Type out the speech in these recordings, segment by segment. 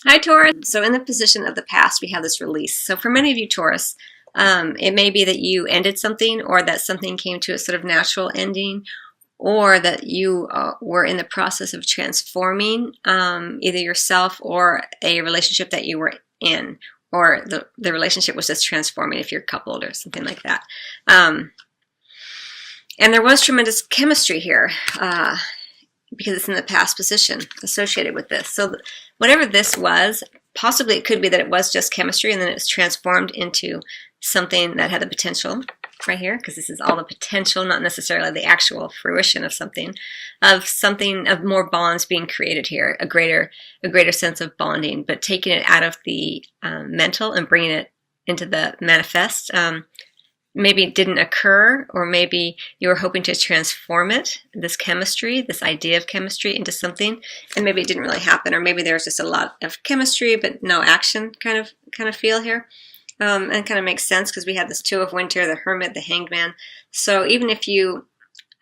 Hi, Taurus. So in the position of the past, we have this release. So for many of you, Taurus, it may be that you ended something or that something came to a sort of natural ending or that you were in the process of transforming either yourself or a relationship that you were in, or the relationship was just transforming if you're coupled or something like that. And there was tremendous chemistry here. Because it's in the past position associated with this. So whatever this was, possibly it could be that it was just chemistry and then it was transformed into something that had the potential right here, because this is all the potential, not necessarily the actual fruition of something of more bonds being created here, a greater sense of bonding, but taking it out of the mental and bringing it into the manifest. Maybe it didn't occur, or maybe you were hoping to transform it, this chemistry, this idea of chemistry, into something, and maybe it didn't really happen, or maybe there was just a lot of chemistry but no action kind of feel here. And it kind of makes sense because we have this Two of Winter, the Hermit, the Hanged Man. So even if you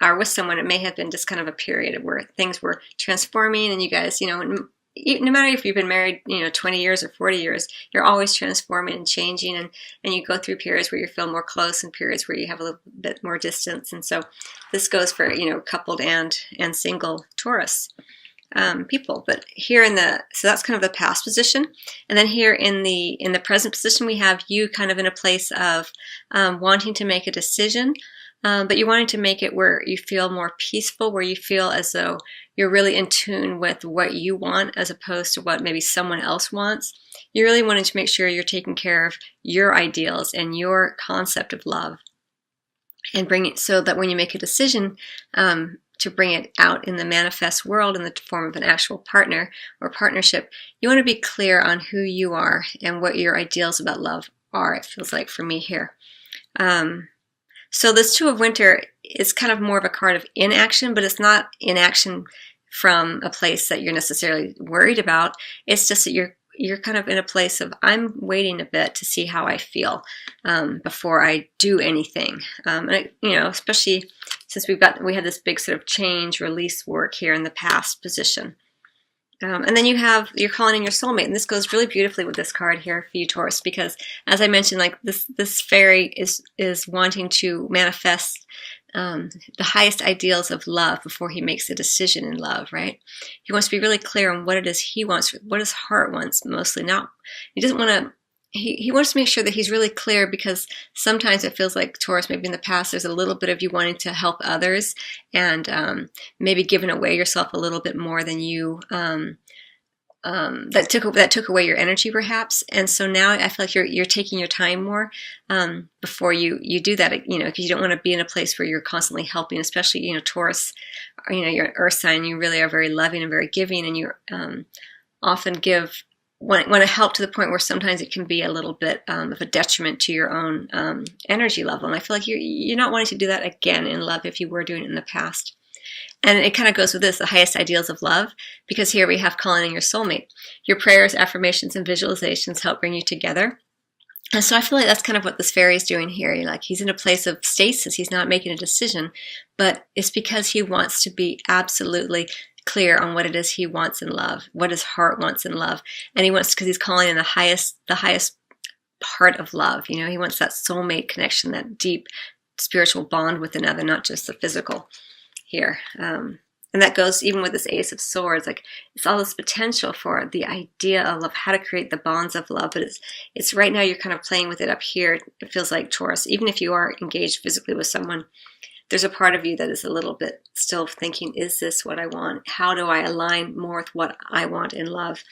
are with someone, it may have been just kind of a period where things were transforming, and you guys, no matter if you've been married, 20 years or 40 years, you're always transforming and changing, and you go through periods where you feel more close and periods where you have a little bit more distance. And so this goes for, coupled and single Taurus people. But here so that's kind of the past position. And then here in the present position, we have you kind of in a place of wanting to make a decision, but you're wanting to make it where you feel more peaceful, where you feel as though you're really in tune with what you want as opposed to what maybe someone else wants. You're really wanting to make sure you're taking care of your ideals and your concept of love, and bring it so that when you make a decision to bring it out in the manifest world in the form of an actual partner or partnership, you want to be clear on who you are and what your ideals about love are, it feels like for me here. So this Two of Winter is kind of more of a card of inaction, but it's not inaction from a place that you're necessarily worried about. It's just that you're kind of in a place of, I'm waiting a bit to see how I feel before I do anything. Especially since we had this big sort of change, release work here in the past position. And then you're calling in your soulmate, and this goes really beautifully with this card here for you, Taurus, because as I mentioned, like this fairy is wanting to manifest the highest ideals of love before he makes a decision in love, right? He wants to be really clear on what it is he wants, what his heart wants mostly. Now, he doesn't want to. He wants to make sure that he's really clear, because sometimes it feels like, Taurus, maybe in the past there's a little bit of you wanting to help others and maybe giving away yourself a little bit more than you that took away your energy perhaps. And so now I feel like you're taking your time more before you do that, because you don't want to be in a place where you're constantly helping, especially Taurus, you're an earth sign, you really are very loving and very giving, and you often want to help to the point where sometimes it can be a little bit of a detriment to your own energy level. And I feel like you're not wanting to do that again in love if you were doing it in the past. And it kind of goes with this, the highest ideals of love, because here we have calling in your soulmate. Your prayers, affirmations, and visualizations help bring you together. And so I feel like that's kind of what this fairy is doing here. He's in a place of stasis. He's not making a decision, but it's because he wants to be absolutely clear on what it is he wants in love, what his heart wants in love. And he wants, because he's calling in the highest part of love. He wants that soulmate connection, that deep spiritual bond with another, not just the physical here. And that goes even with this Ace of Swords. It's all this potential for the idea of love, how to create the bonds of love. But it's right now you're kind of playing with it up here. It feels like, Taurus, even if you are engaged physically with someone, there's a part of you that is a little bit still thinking, is this what I want? How do I align more with what I want in love?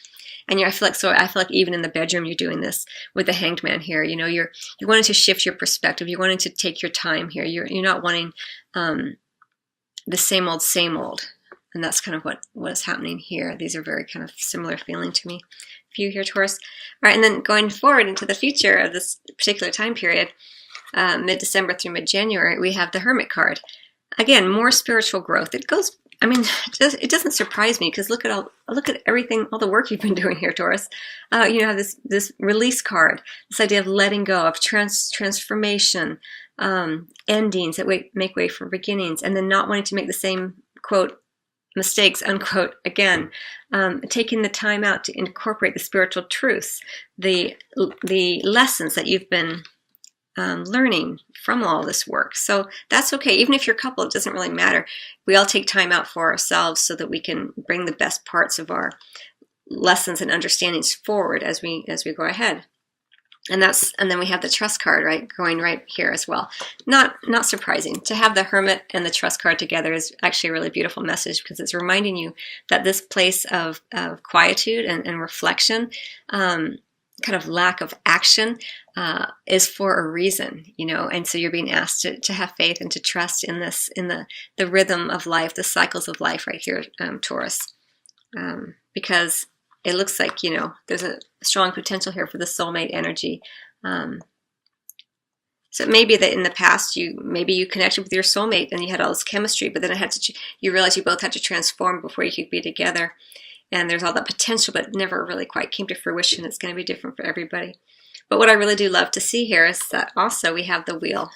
And I feel like even in the bedroom you're doing this with the Hanged Man here. You're wanting to shift your perspective. You're wanting to take your time here. You're not wanting the same old. And that's kind of what is happening here. These are very kind of similar feeling to me. For you here, Taurus. All right, and then going forward into the future of this particular time period, mid-December through mid-January, we have the Hermit card. Again, more spiritual growth. It doesn't surprise me, because look at everything, all the work you've been doing here, Taurus. You have this release card, this idea of letting go, of transformation, endings that make way for beginnings, and then not wanting to make the same, quote, mistakes, unquote, again. Taking the time out to incorporate the spiritual truths, the lessons that you've been learning from all this work. So that's okay. Even if you're a couple, it doesn't really matter. We all take time out for ourselves so that we can bring the best parts of our lessons and understandings forward as we go ahead. And then we have the trust card, right, going right here as well. Not surprising. To have the Hermit and the trust card together is actually a really beautiful message, because it's reminding you that this place of quietude and reflection, kind of lack of action, is for a reason, you know. And so you're being asked to have faith and to trust in this, in the rhythm of life, the cycles of life right here, Taurus, because it looks like, you know, there's a strong potential here for the soulmate energy. So it may be that in the past maybe you connected with your soulmate and you had all this chemistry, but then you realized you both had to transform before you could be together. And there's all that potential, but it never really quite came to fruition. It's going to be different for everybody. But what I really do love to see here is that also we have the Wheel.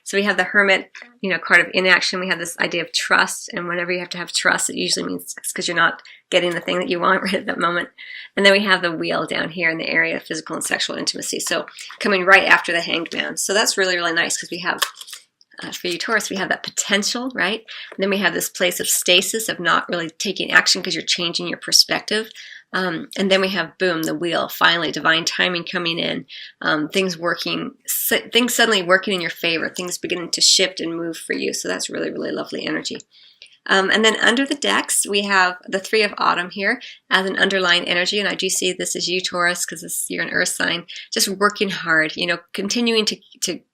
So we have the Hermit, you know, card of inaction. We have this idea of trust, and whenever you have to have trust, it usually means it's because you're not getting the thing that you want right at that moment. And then we have the Wheel down here in the area of physical and sexual intimacy. So coming right after the Hanged Man. So that's really, really nice, because we have, for you Taurus, we have that potential, right? And then we have this place of stasis, of not really taking action because you're changing your perspective. And then we have, boom, the Wheel, finally, divine timing coming in, things suddenly working in your favor, things beginning to shift and move for you. So that's really, really lovely energy. And then under the decks, we have the Three of Autumn here as an underlying energy. And I do see this as you, Taurus, because you're an earth sign, just working hard, you know, continuing to keep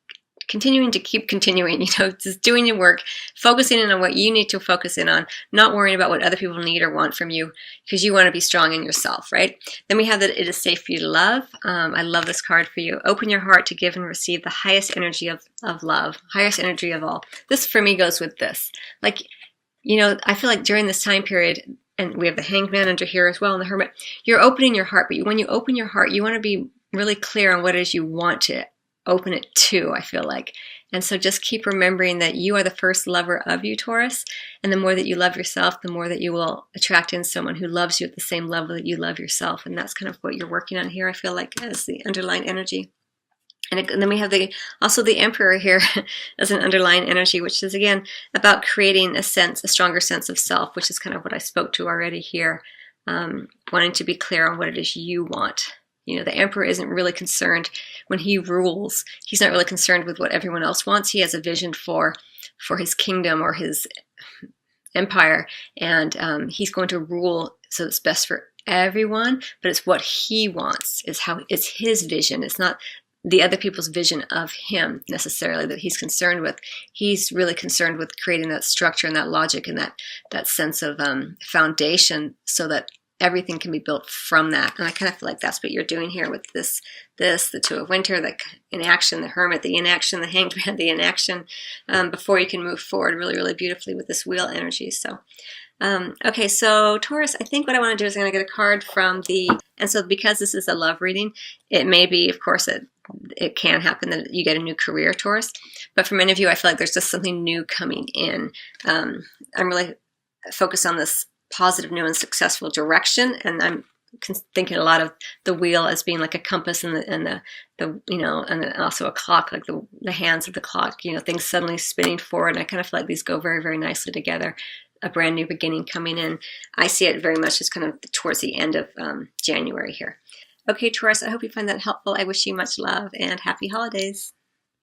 continuing, you know, just doing your work, focusing in on what you need to focus in on, not worrying about what other people need or want from you, because you want to be strong in yourself, right? Then we have that it is safe for you to love. I love this card for you. Open your heart to give and receive the highest energy of love, highest energy of all. This for me goes with this. Like, you know, I feel like during this time period, and we have the Hanged Man under here as well, and the Hermit, you're opening your heart, but when you open your heart, you want to be really clear on what it is you want to open it to, I feel like. And so just keep remembering that you are the first lover of you, Taurus. And the more that you love yourself, the more that you will attract in someone who loves you at the same level that you love yourself. And that's kind of what you're working on here, I feel like, as the underlying energy. And then we have also the Emperor here as an underlying energy, which is, again, about creating a stronger sense of self, which is kind of what I spoke to already here, wanting to be clear on what it is you want. You know, the Emperor isn't really concerned when he rules. He's not really concerned with what everyone else wants. He has a vision for his kingdom or his empire, and he's going to rule so it's best for everyone. But it's what he wants. It's his vision. It's not the other people's vision of him necessarily that he's concerned with. He's really concerned with creating that structure and that logic and that sense of foundation, so that everything can be built from that. And I kind of feel like that's what you're doing here with this, the Two of Winter, the inaction, the Hermit, the inaction, the Hanged Man, the inaction, before you can move forward really, really beautifully with this Wheel energy. So, okay, so Taurus, I think what I want to do is I'm going to get a card from and so because this is a love reading, it may be, of course, it can happen that you get a new career, Taurus. But for many of you, I feel like there's just something new coming in. I'm really focused on this positive, new, and successful direction, and I'm thinking a lot of the Wheel as being like a compass, and the you know, and also a clock, like the hands of the clock. You know, things suddenly spinning forward. And I kind of feel like these go very, very nicely together. A brand new beginning coming in. I see it very much as kind of towards the end of January here. Okay, Taurus, I hope you find that helpful. I wish you much love and happy holidays.